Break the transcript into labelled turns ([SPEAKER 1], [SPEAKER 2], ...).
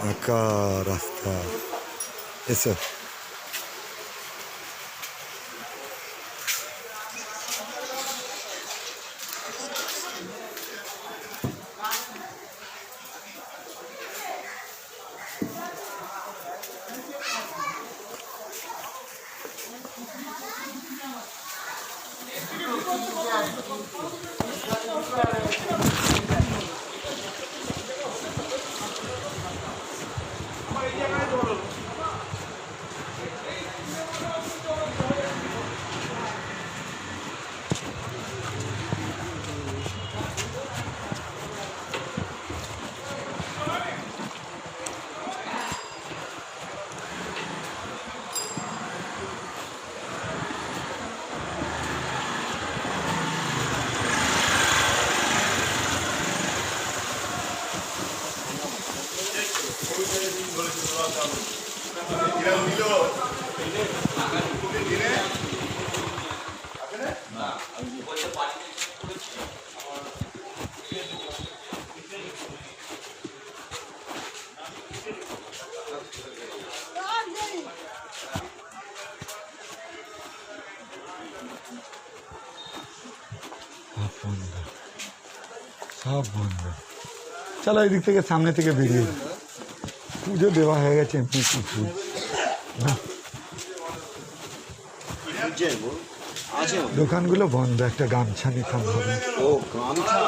[SPEAKER 1] ফাঁকা রাস্তা। এসো। সব বন্ধ। চলো এই দিক থেকে, সামনে থেকে বেরিয়ে পুজো দেওয়া হয়ে গেছে। দোকানগুলো বন্ধ, একটা গামছা নিতাম হবে।
[SPEAKER 2] ও গামছা